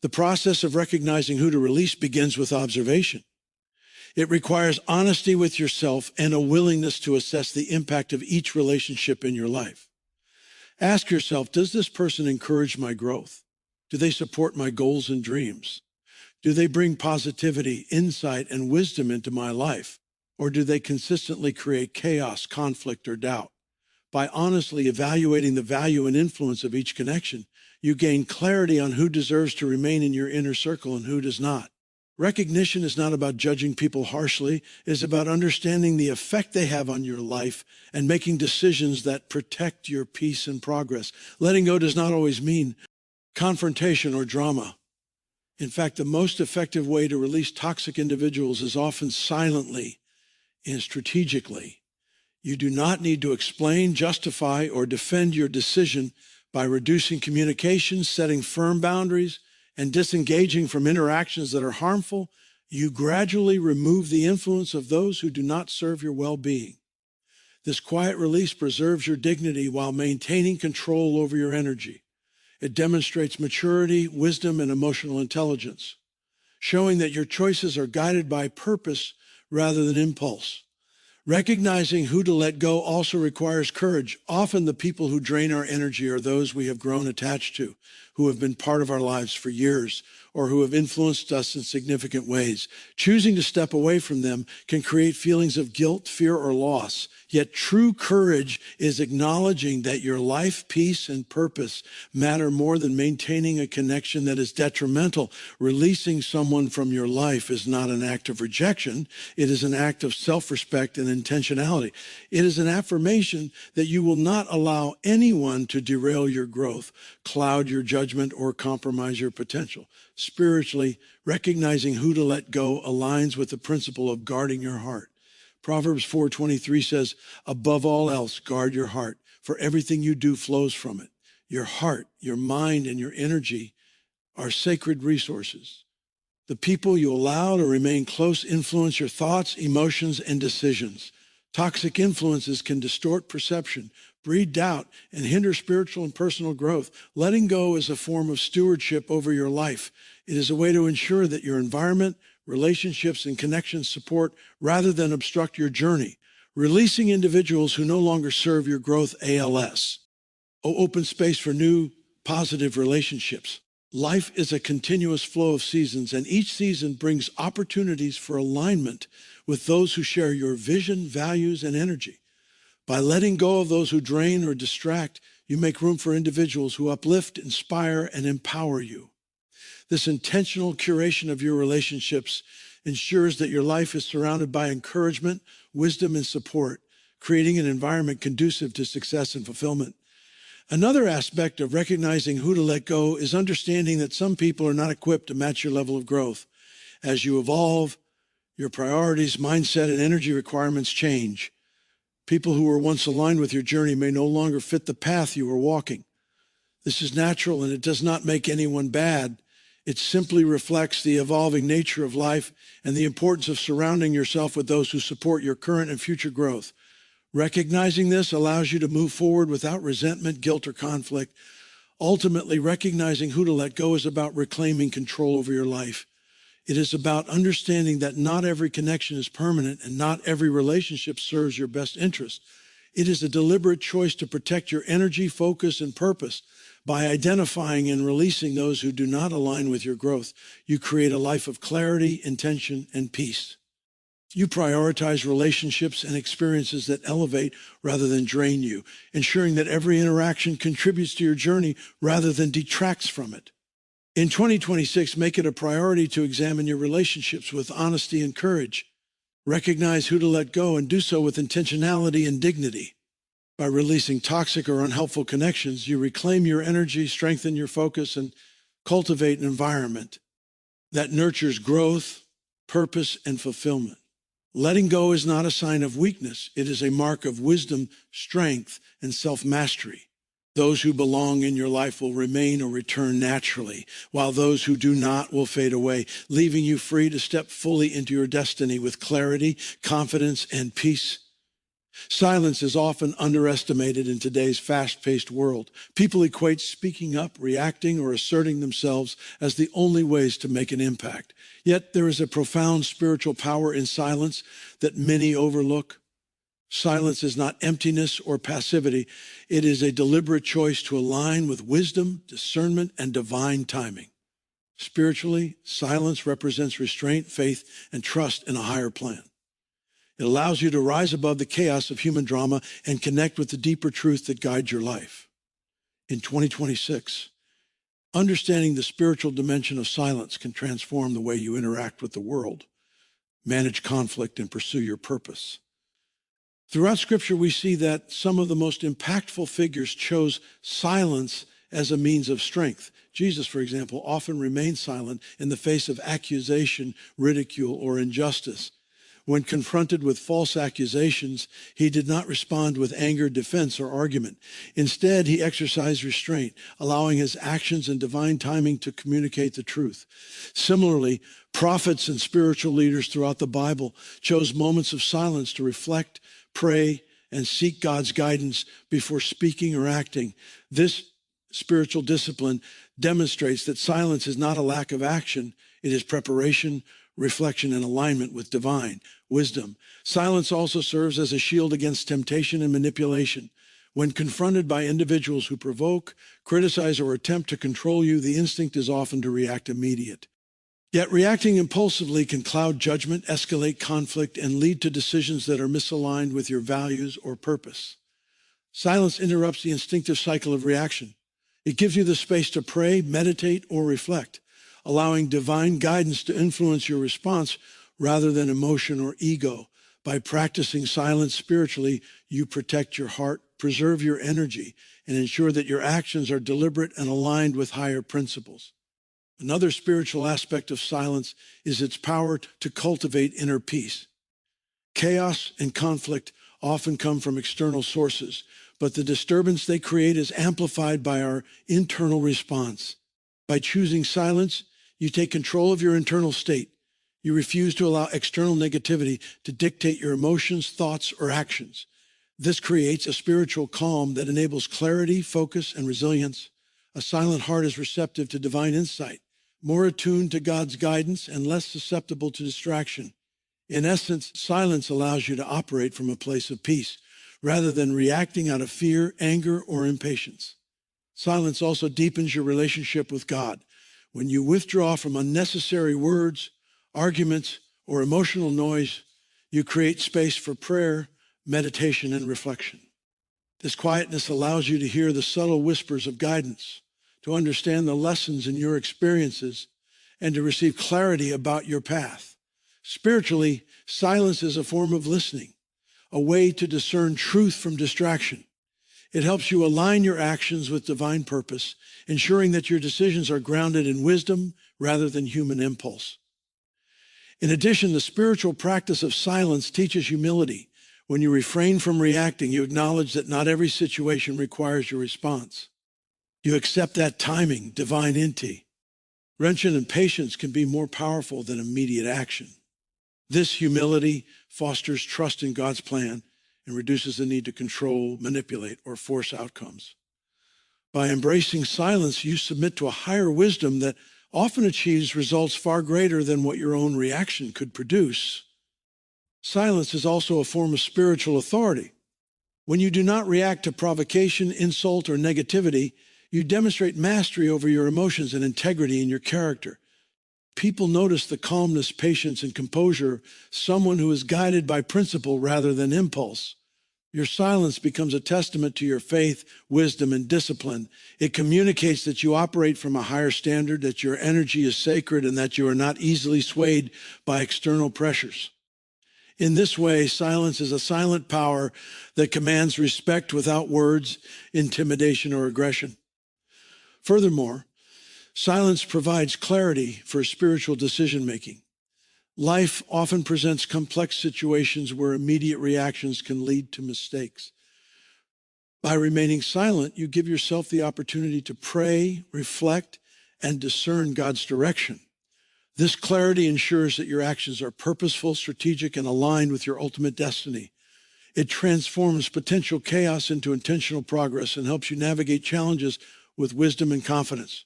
The process of recognizing who to release begins with observation. It requires honesty with yourself and a willingness to assess the impact of each relationship in your life. Ask yourself, does this person encourage my growth? Do they support my goals and dreams? Do they bring positivity, insight, and wisdom into my life? Or do they consistently create chaos, conflict, or doubt? By honestly evaluating the value and influence of each connection, you gain clarity on who deserves to remain in your inner circle and who does not. Recognition is not about judging people harshly. It is about understanding the effect they have on your life and making decisions that protect your peace and progress. Letting go does not always mean confrontation or drama. In fact, the most effective way to release toxic individuals is often silently and strategically. You do not need to explain, justify, or defend your decision. By reducing communication, setting firm boundaries, and disengaging from interactions that are harmful, you gradually remove the influence of those who do not serve your well-being. This quiet release preserves your dignity while maintaining control over your energy. It demonstrates maturity, wisdom, and emotional intelligence, showing that your choices are guided by purpose rather than impulse. Recognizing who to let go also requires courage. Often the people who drain our energy are those we have grown attached to, who have been part of our lives for years, or who have influenced us in significant ways. Choosing to step away from them can create feelings of guilt, fear, or loss. Yet true courage is acknowledging that your life, peace, and purpose matter more than maintaining a connection that is detrimental. Releasing someone from your life is not an act of rejection. It is an act of self-respect and intentionality. It is an affirmation that you will not allow anyone to derail your growth, cloud your judgment, or compromise your potential. Spiritually, recognizing who to let go aligns with the principle of guarding your heart. Proverbs 4:23 says, above all else, guard your heart, for everything you do flows from it. Your heart, your mind, and your energy are sacred resources. The people you allow to remain close influence your thoughts, emotions, and decisions. Toxic influences can distort perception, breed doubt, and hinder spiritual and personal growth. Letting go is a form of stewardship over your life. It is a way to ensure that your environment, relationships, and connections support rather than obstruct your journey. Releasing individuals who no longer serve your growth, ALS. Open space for new, positive relationships. Life is a continuous flow of seasons, and each season brings opportunities for alignment with those who share your vision, values, and energy. By letting go of those who drain or distract, you make room for individuals who uplift, inspire, and empower you. This intentional curation of your relationships ensures that your life is surrounded by encouragement, wisdom, and support, creating an environment conducive to success and fulfillment. Another aspect of recognizing who to let go is understanding that some people are not equipped to match your level of growth. As you evolve, your priorities, mindset, and energy requirements change. People who were once aligned with your journey may no longer fit the path you were walking. This is natural, and it does not make anyone bad. It simply reflects the evolving nature of life and the importance of surrounding yourself with those who support your current and future growth. Recognizing this allows you to move forward without resentment, guilt, or conflict. Ultimately, recognizing who to let go is about reclaiming control over your life. It is about understanding that not every connection is permanent and not every relationship serves your best interest. It is a deliberate choice to protect your energy, focus, and purpose. By identifying and releasing those who do not align with your growth, you create a life of clarity, intention, and peace. You prioritize relationships and experiences that elevate rather than drain you, ensuring that every interaction contributes to your journey rather than detracts from it. In 2026, make it a priority to examine your relationships with honesty and courage. Recognize who to let go and do so with intentionality and dignity. By releasing toxic or unhelpful connections, you reclaim your energy, strengthen your focus, and cultivate an environment that nurtures growth, purpose, and fulfillment. Letting go is not a sign of weakness. It is a mark of wisdom, strength, and self-mastery. Those who belong in your life will remain or return naturally, while those who do not will fade away, leaving you free to step fully into your destiny with clarity, confidence, and peace. Silence is often underestimated in today's fast-paced world. People equate speaking up, reacting, or asserting themselves as the only ways to make an impact. Yet there is a profound spiritual power in silence that many overlook. Silence is not emptiness or passivity. It is a deliberate choice to align with wisdom, discernment, and divine timing. Spiritually, silence represents restraint, faith, and trust in a higher plan. It allows you to rise above the chaos of human drama and connect with the deeper truth that guides your life. In 2026, understanding the spiritual dimension of silence can transform the way you interact with the world, manage conflict, and pursue your purpose. Throughout Scripture, we see that some of the most impactful figures chose silence as a means of strength. Jesus, for example, often remained silent in the face of accusation, ridicule, or injustice. When confronted with false accusations, he did not respond with anger, defense, or argument. Instead, he exercised restraint, allowing his actions and divine timing to communicate the truth. Similarly, prophets and spiritual leaders throughout the Bible chose moments of silence to reflect, pray, and seek God's guidance before speaking or acting. This spiritual discipline demonstrates that silence is not a lack of action. It is preparation, reflection, and alignment with divine wisdom. Silence also serves as a shield against temptation and manipulation. When confronted by individuals who provoke, criticize, or attempt to control you, the instinct is often to react immediately. Yet reacting impulsively can cloud judgment, escalate conflict, and lead to decisions that are misaligned with your values or purpose. Silence interrupts the instinctive cycle of reaction. It gives you the space to pray, meditate, or reflect, allowing divine guidance to influence your response rather than emotion or ego. By practicing silence spiritually, you protect your heart, preserve your energy, and ensure that your actions are deliberate and aligned with higher principles. Another spiritual aspect of silence is its power to cultivate inner peace. Chaos and conflict often come from external sources, but the disturbance they create is amplified by our internal response. By choosing silence, you take control of your internal state. You refuse to allow external negativity to dictate your emotions, thoughts, or actions. This creates a spiritual calm that enables clarity, focus, and resilience. A silent heart is receptive to divine insight, more attuned to God's guidance, and less susceptible to distraction. In essence, silence allows you to operate from a place of peace, rather than reacting out of fear, anger, or impatience. Silence also deepens your relationship with God. When you withdraw from unnecessary words, arguments, or emotional noise, you create space for prayer, meditation, and reflection. This quietness allows you to hear the subtle whispers of guidance, to understand the lessons in your experiences, and to receive clarity about your path. Spiritually, silence is a form of listening, a way to discern truth from distraction. It helps you align your actions with divine purpose, ensuring that your decisions are grounded in wisdom rather than human impulse. In addition, the spiritual practice of silence teaches humility. When you refrain from reacting, you acknowledge that not every situation requires your response. You accept that timing, divine intervention, and patience can be more powerful than immediate action. This humility fosters trust in God's plan and reduces the need to control, manipulate, or force outcomes. By embracing silence, you submit to a higher wisdom that often achieves results far greater than what your own reaction could produce. Silence is also a form of spiritual authority. When you do not react to provocation, insult, or negativity, you demonstrate mastery over your emotions and integrity in your character. People notice the calmness, patience, and composure of someone who is guided by principle rather than impulse. Your silence becomes a testament to your faith, wisdom, and discipline. It communicates that you operate from a higher standard, that your energy is sacred, and that you are not easily swayed by external pressures. In this way, silence is a silent power that commands respect without words, intimidation, or aggression. Furthermore, silence provides clarity for spiritual decision-making. Life often presents complex situations where immediate reactions can lead to mistakes. By remaining silent, you give yourself the opportunity to pray, reflect, and discern God's direction. This clarity ensures that your actions are purposeful, strategic, and aligned with your ultimate destiny. It transforms potential chaos into intentional progress and helps you navigate challenges with wisdom and confidence.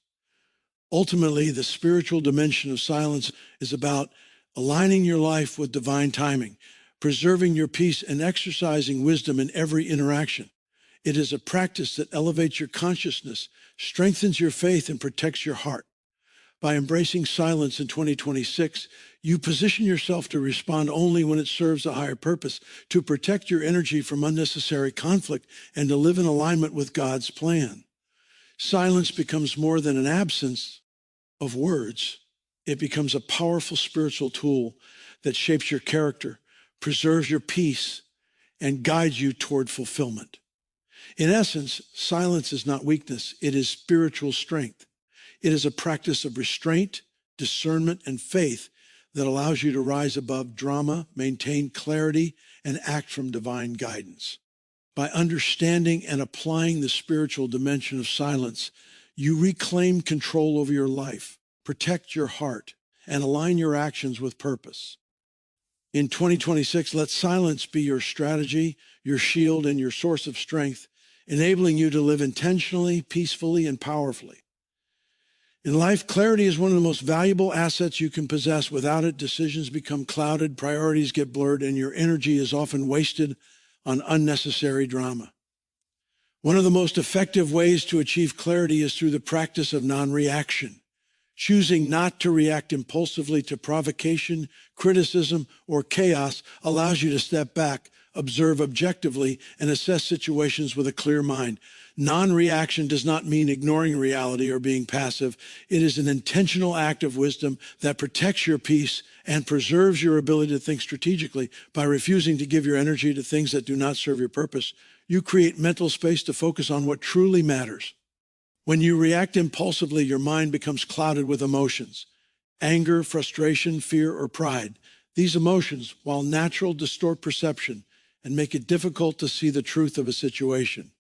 Ultimately, the spiritual dimension of silence is about aligning your life with divine timing, preserving your peace, and exercising wisdom in every interaction. It is a practice that elevates your consciousness, strengthens your faith, and protects your heart. By embracing silence in 2026, you position yourself to respond only when it serves a higher purpose, to protect your energy from unnecessary conflict, and to live in alignment with God's plan. Silence becomes more than an absence of words. It becomes a powerful spiritual tool that shapes your character, preserves your peace, and guides you toward fulfillment. In essence, silence is not weakness, it is spiritual strength. It is a practice of restraint, discernment, and faith that allows you to rise above drama, maintain clarity, and act from divine guidance. By understanding and applying the spiritual dimension of silence, you reclaim control over your life, protect your heart, and align your actions with purpose. In 2026, let silence be your strategy, your shield, and your source of strength, enabling you to live intentionally, peacefully, and powerfully. In life, clarity is one of the most valuable assets you can possess. Without it, decisions become clouded, priorities get blurred, and your energy is often wasted on unnecessary drama. One of the most effective ways to achieve clarity is through the practice of non-reaction. Choosing not to react impulsively to provocation, criticism, or chaos allows you to step back, observe objectively, and assess situations with a clear mind. Non-reaction does not mean ignoring reality or being passive. It is an intentional act of wisdom that protects your peace and preserves your ability to think strategically. By refusing to give your energy to things that do not serve your purpose, you create mental space to focus on what truly matters. When you react impulsively, your mind becomes clouded with emotions: anger, frustration, fear, or pride. These emotions, while natural, distort perception and make it difficult to see the truth of a situation.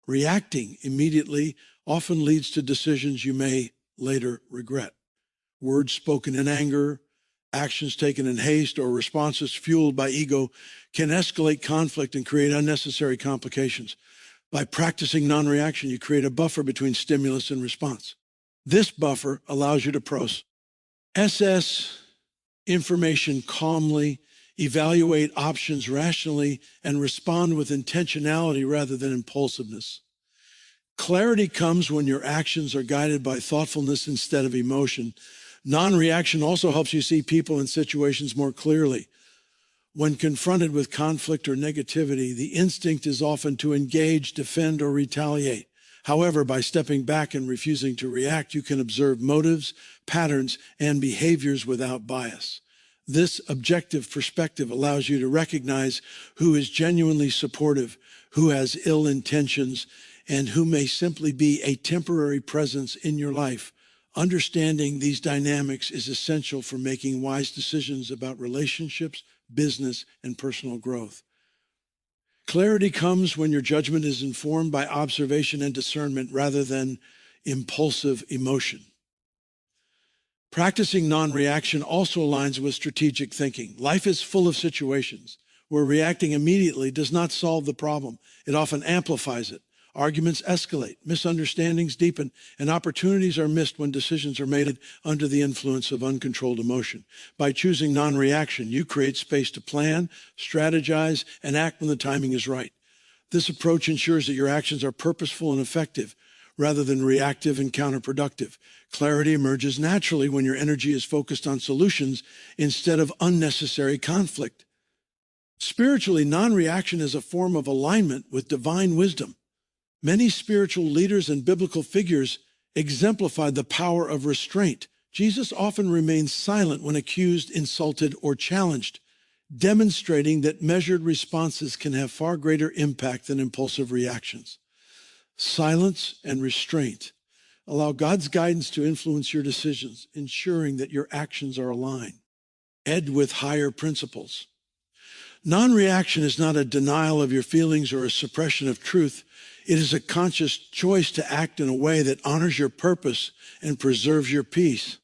Reacting immediately often leads to decisions you may later regret. Words spoken in anger, actions taken in haste, or responses fueled by ego can escalate conflict and create unnecessary complications. By practicing non-reaction, you create a buffer between stimulus and response. This buffer allows you to process information calmly, evaluate options rationally, and respond with intentionality rather than impulsiveness. Clarity comes when your actions are guided by thoughtfulness instead of emotion. Non-reaction also helps you see people and situations more clearly. When confronted with conflict or negativity, the instinct is often to engage, defend, or retaliate. However, by stepping back and refusing to react, you can observe motives, patterns, and behaviors without bias. This objective perspective allows you to recognize who is genuinely supportive, who has ill intentions, and who may simply be a temporary presence in your life. Understanding these dynamics is essential for making wise decisions about relationships, business, and personal growth. Clarity comes when your judgment is informed by observation and discernment rather than impulsive emotion. Practicing non-reaction also aligns with strategic thinking. Life is full of situations where reacting immediately does not solve the problem. It often amplifies it. Arguments escalate, misunderstandings deepen, and opportunities are missed when decisions are made under the influence of uncontrolled emotion. By choosing non-reaction, you create space to plan, strategize, and act when the timing is right. This approach ensures that your actions are purposeful and effective, rather than reactive and counterproductive. Clarity emerges naturally when your energy is focused on solutions instead of unnecessary conflict. Spiritually, non-reaction is a form of alignment with divine wisdom. Many spiritual leaders and biblical figures exemplify the power of restraint. Jesus often remains silent when accused, insulted, or challenged, demonstrating that measured responses can have far greater impact than impulsive reactions. Silence and restraint allow God's guidance to influence your decisions, ensuring that your actions are aligned with higher principles. Non-reaction is not a denial of your feelings or a suppression of truth. It is a conscious choice to act in a way that honors your purpose and preserves your peace.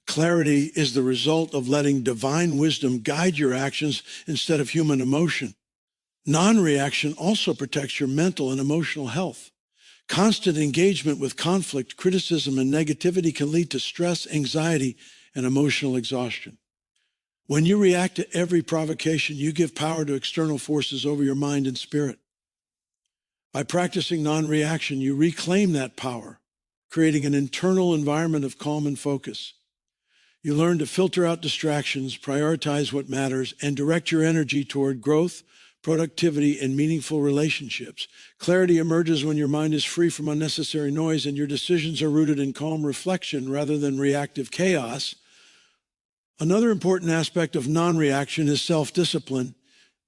Clarity is the result of letting divine wisdom guide your actions instead of human emotion. Non-reaction also protects your mental and emotional health. Constant engagement with conflict, criticism, and negativity can lead to stress, anxiety, and emotional exhaustion. When you react to every provocation, you give power to external forces over your mind and spirit. By practicing non-reaction, you reclaim that power, creating an internal environment of calm and focus. You learn to filter out distractions, prioritize what matters, and direct your energy toward growth, productivity, and meaningful relationships. Clarity emerges when your mind is free from unnecessary noise and your decisions are rooted in calm reflection rather than reactive chaos. Another important aspect of non-reaction is self-discipline.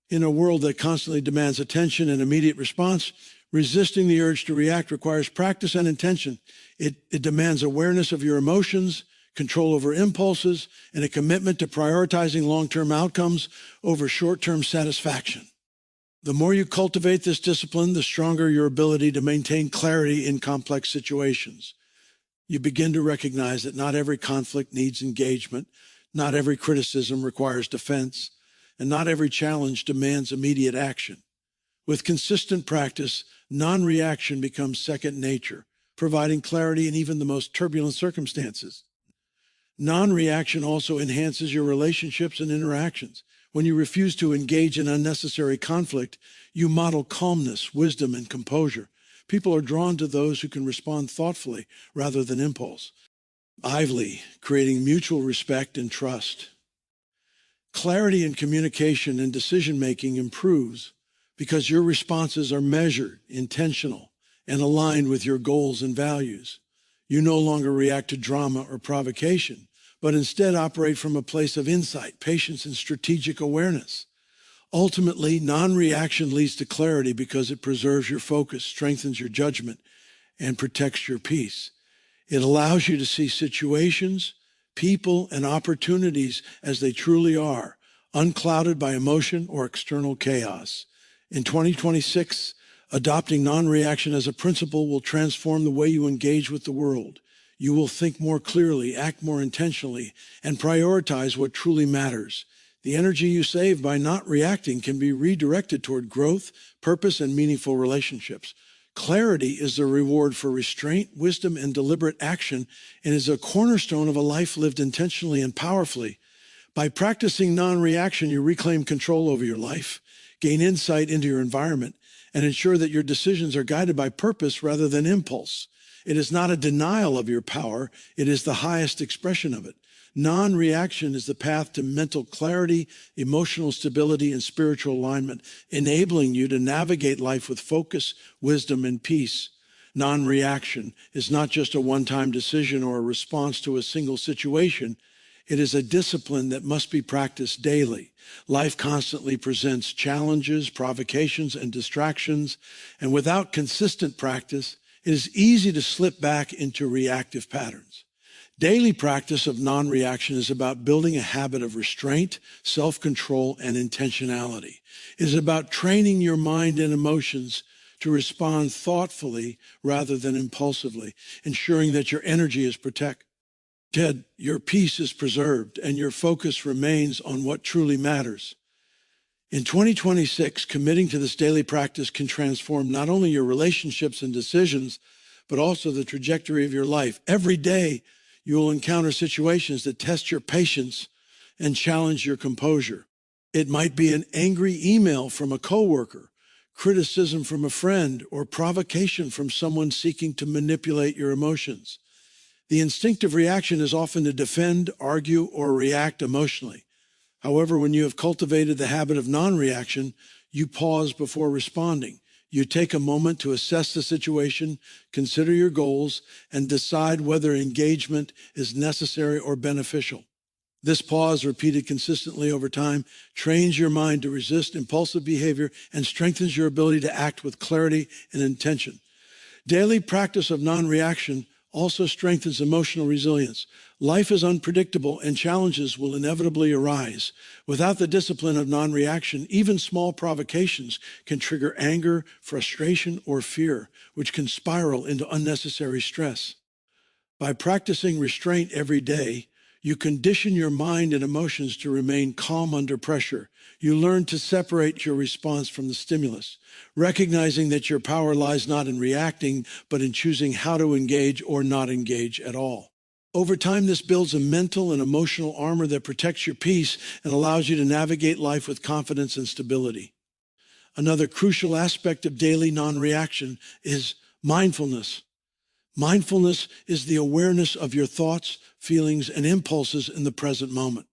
In a world that constantly demands attention and immediate response, resisting the urge to react requires practice and intention. It demands awareness of your emotions, control over impulses, and a commitment to prioritizing long-term outcomes over short-term satisfaction. The more you cultivate this discipline, the stronger your ability to maintain clarity in complex situations. You begin to recognize that not every conflict needs engagement, not every criticism requires defense, and not every challenge demands immediate action. With consistent practice, non-reaction becomes second nature, providing clarity in even the most turbulent circumstances. Non-reaction also enhances your relationships and interactions. When you refuse to engage in unnecessary conflict, you model calmness, wisdom, and composure. People are drawn to those who can respond thoughtfully rather than impulse. Lively, creating mutual respect and trust. Clarity in communication and decision-making improves because your responses are measured, intentional, and aligned with your goals and values. You no longer react to drama or provocation, but instead operate from a place of insight, patience, and strategic awareness. Ultimately, non-reaction leads to clarity because it preserves your focus, strengthens your judgment, and protects your peace. It allows you to see situations, people, and opportunities as they truly are, unclouded by emotion or external chaos. In 2026, adopting non-reaction as a principle will transform the way you engage with the world. You will think more clearly, act more intentionally, and prioritize what truly matters. The energy you save by not reacting can be redirected toward growth, purpose, and meaningful relationships. Clarity is the reward for restraint, wisdom, and deliberate action, and is a cornerstone of a life lived intentionally and powerfully. By practicing non-reaction, you reclaim control over your life, gain insight into your environment, and ensure that your decisions are guided by purpose rather than impulse. It is not a denial of your power, it is the highest expression of it. Non-reaction is the path to mental clarity, emotional stability, and spiritual alignment, enabling you to navigate life with focus, wisdom, and peace. Non-reaction is not just a one-time decision or a response to a single situation. It is a discipline that must be practiced daily. Life constantly presents challenges, provocations, and distractions, and without consistent practice, it is easy to slip back into reactive patterns. Daily practice of non-reaction is about building a habit of restraint, self-control, and intentionality. It is about training your mind and emotions to respond thoughtfully rather than impulsively, ensuring that your energy is protected, your peace is preserved, and your focus remains on what truly matters. In 2026, committing to this daily practice can transform not only your relationships and decisions, but also the trajectory of your life. Every day, you will encounter situations that test your patience and challenge your composure. It might be an angry email from a coworker, criticism from a friend, or provocation from someone seeking to manipulate your emotions. The instinctive reaction is often to defend, argue, or react emotionally. However, when you have cultivated the habit of non-reaction, you pause before responding. You take a moment to assess the situation, consider your goals, and decide whether engagement is necessary or beneficial. This pause, repeated consistently over time, trains your mind to resist impulsive behavior and strengthens your ability to act with clarity and intention. Daily practice of non-reaction also strengthens emotional resilience. Life is unpredictable and challenges will inevitably arise. Without the discipline of non-reaction, even small provocations can trigger anger, frustration, or fear, which can spiral into unnecessary stress. By practicing restraint every day, you condition your mind and emotions to remain calm under pressure. You learn to separate your response from the stimulus, recognizing that your power lies not in reacting, but in choosing how to engage or not engage at all. Over time, this builds a mental and emotional armor that protects your peace and allows you to navigate life with confidence and stability. Another crucial aspect of daily non-reaction is mindfulness. Mindfulness is the awareness of your thoughts, feelings, and impulses in the present moment.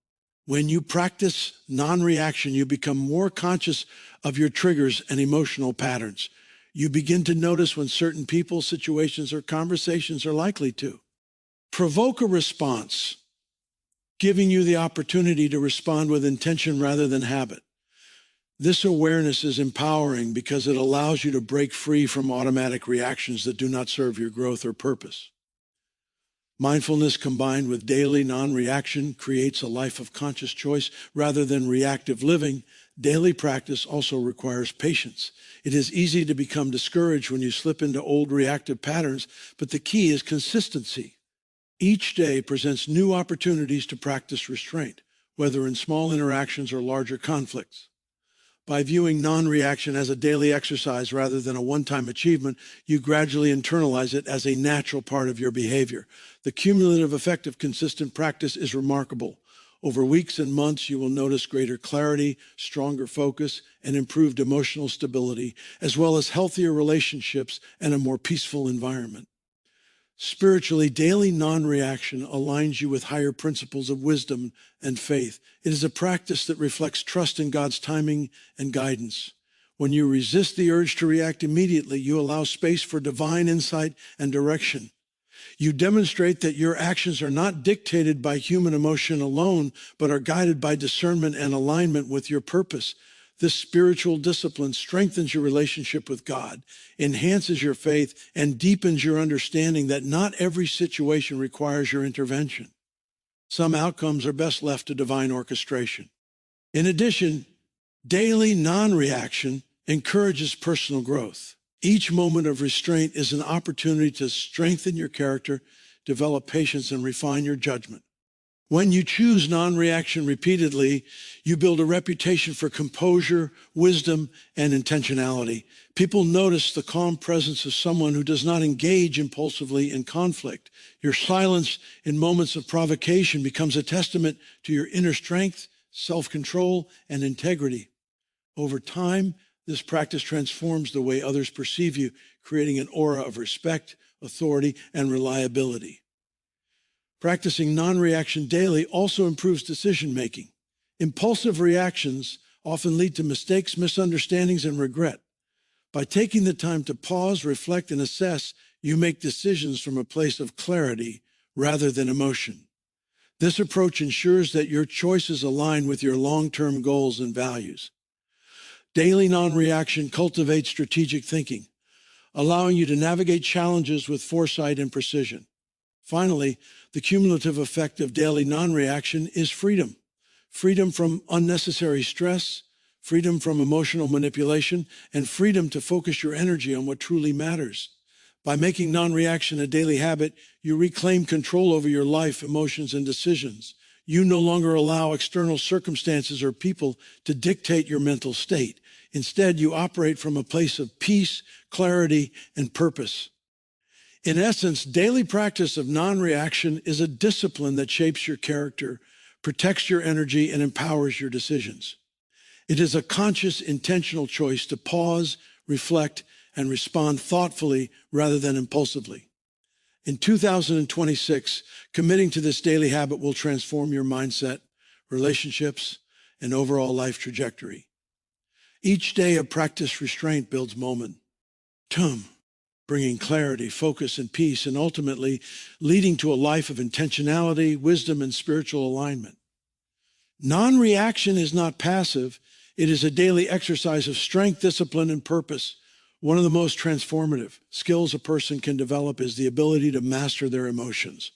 When you practice non-reaction, you become more conscious of your triggers and emotional patterns. You begin to notice when certain people, situations, or conversations are likely to provoke a response, giving you the opportunity to respond with intention rather than habit. This awareness is empowering because it allows you to break free from automatic reactions that do not serve your growth or purpose. Mindfulness combined with daily non-reaction creates a life of conscious choice rather than reactive living. Daily practice also requires patience. It is easy to become discouraged when you slip into old reactive patterns, but the key is consistency. Each day presents new opportunities to practice restraint. whether in small interactions or larger conflicts. By viewing non-reaction as a daily exercise rather than a one-time achievement, you gradually internalize it as a natural part of your behavior. The cumulative effect of consistent practice is remarkable. Over weeks and months, you will notice greater clarity, stronger focus, and improved emotional stability, as well as healthier relationships and a more peaceful environment. Spiritually, daily non-reaction aligns you with higher principles of wisdom and faith. It is a practice that reflects trust in God's timing and guidance. When you resist the urge to react immediately, you allow space for divine insight and direction. You demonstrate that your actions are not dictated by human emotion alone, but are guided by discernment and alignment with your purpose. This spiritual discipline strengthens your relationship with God, enhances your faith, and deepens your understanding that not every situation requires your intervention. Some outcomes are best left to divine orchestration. In addition, daily non-reaction encourages personal growth. Each moment of restraint is an opportunity to strengthen your character, develop patience, and refine your judgment. When you choose non-reaction repeatedly, you build a reputation for composure, wisdom, and intentionality. People notice the calm presence of someone who does not engage impulsively in conflict. Your silence in moments of provocation becomes a testament to your inner strength, self-control, and integrity. Over time, this practice transforms the way others perceive you, creating an aura of respect, authority, and reliability. Practicing non-reaction daily also improves decision-making. Impulsive reactions often lead to mistakes, misunderstandings, and regret. By taking the time to pause, reflect, and assess, you make decisions from a place of clarity rather than emotion. This approach ensures that your choices align with your long-term goals and values. Daily non-reaction cultivates strategic thinking, allowing you to navigate challenges with foresight and precision. Finally, the cumulative effect of daily non-reaction is freedom. Freedom from unnecessary stress, freedom from emotional manipulation, and freedom to focus your energy on what truly matters. By making non-reaction a daily habit, you reclaim control over your life, emotions, and decisions. You no longer allow external circumstances or people to dictate your mental state. Instead, you operate from a place of peace, clarity, and purpose. In essence, daily practice of non-reaction is a discipline that shapes your character, protects your energy, and empowers your decisions. It is a conscious, intentional choice to pause, reflect, and respond thoughtfully rather than impulsively. In 2026, committing to this daily habit will transform your mindset, relationships, and overall life trajectory. Each day of practice restraint builds momentum, bringing clarity, focus, and peace, and ultimately leading to a life of intentionality, wisdom, and spiritual alignment. Non-reaction is not passive. It is a daily exercise of strength, discipline, and purpose. One of the most transformative skills a person can develop is the ability to master their emotions.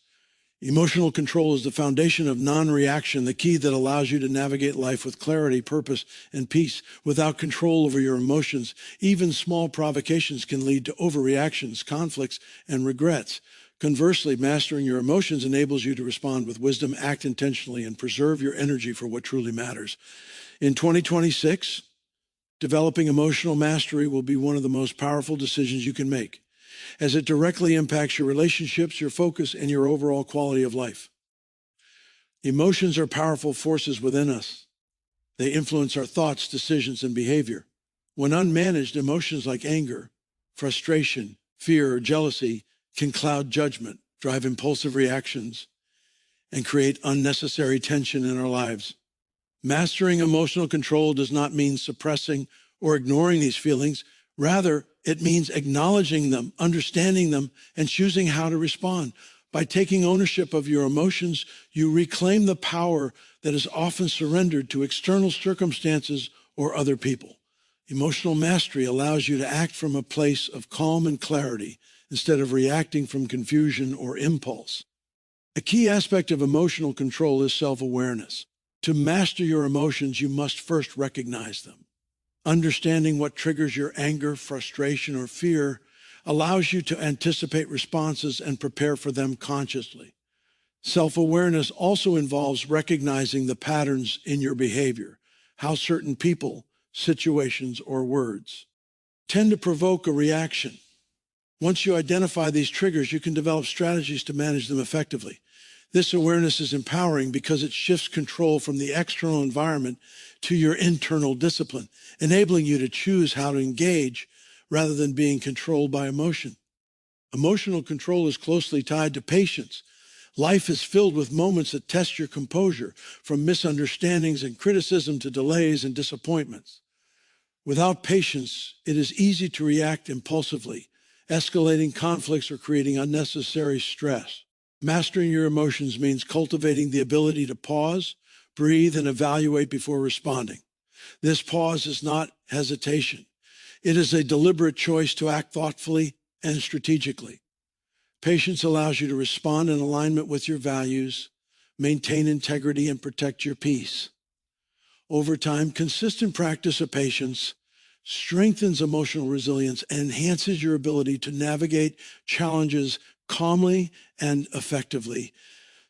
Emotional control is the foundation of non-reaction, the key that allows you to navigate life with clarity, purpose, and peace. Without control over your emotions, even small provocations can lead to overreactions, conflicts, and regrets. Conversely, mastering your emotions enables you to respond with wisdom, act intentionally, and preserve your energy for what truly matters. In 2026, developing emotional mastery will be one of the most powerful decisions you can make, as it directly impacts your relationships, your focus, and your overall quality of life. Emotions are powerful forces within us. They influence our thoughts, decisions, and behavior. When unmanaged, emotions like anger, frustration, fear, or jealousy can cloud judgment, drive impulsive reactions, and create unnecessary tension in our lives. Mastering emotional control does not mean suppressing or ignoring these feelings. Rather, it means acknowledging them, understanding them, and choosing how to respond. By taking ownership of your emotions, you reclaim the power that is often surrendered to external circumstances or other people. Emotional mastery allows you to act from a place of calm and clarity instead of reacting from confusion or impulse. A key aspect of emotional control is self-awareness. To master your emotions, you must first recognize them. Understanding what triggers your anger, frustration, or fear allows you to anticipate responses and prepare for them consciously. Self-awareness also involves recognizing the patterns in your behavior, how certain people, situations, or words tend to provoke a reaction. Once you identify these triggers, you can develop strategies to manage them effectively. This awareness is empowering because it shifts control from the external environment to your internal discipline, enabling you to choose how to engage rather than being controlled by emotion. Emotional control is closely tied to patience. Life is filled with moments that test your composure, from misunderstandings and criticism to delays and disappointments. Without patience, it is easy to react impulsively, escalating conflicts or creating unnecessary stress. Mastering your emotions means cultivating the ability to pause, breathe, and evaluate before responding. This pause is not hesitation. It is a deliberate choice to act thoughtfully and strategically. Patience allows you to respond in alignment with your values, maintain integrity, and protect your peace. Over time, consistent practice of patience strengthens emotional resilience and enhances your ability to navigate challenges calmly and effectively.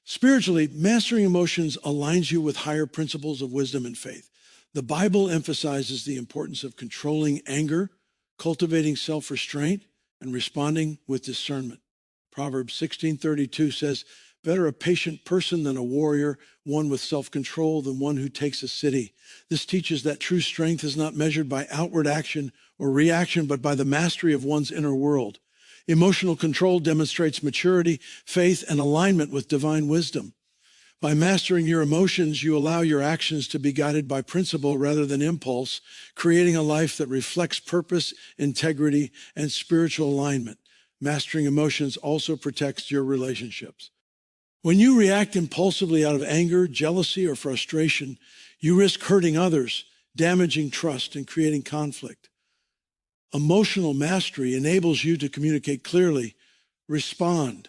Spiritually, mastering emotions aligns you with higher principles of wisdom and faith. The Bible emphasizes the importance of controlling anger, cultivating self-restraint, and responding with discernment. Proverbs 16:32 says, "Better a patient person than a warrior, one with self-control than one who takes a city." This teaches that true strength is not measured by outward action or reaction, but by the mastery of one's inner world. Emotional control demonstrates maturity, faith, and alignment with divine wisdom. By mastering your emotions, you allow your actions to be guided by principle rather than impulse, creating a life that reflects purpose, integrity, and spiritual alignment. Mastering emotions also protects your relationships. When you react impulsively out of anger, jealousy, or frustration, you risk hurting others, damaging trust, and creating conflict. Emotional mastery enables you to communicate clearly, respond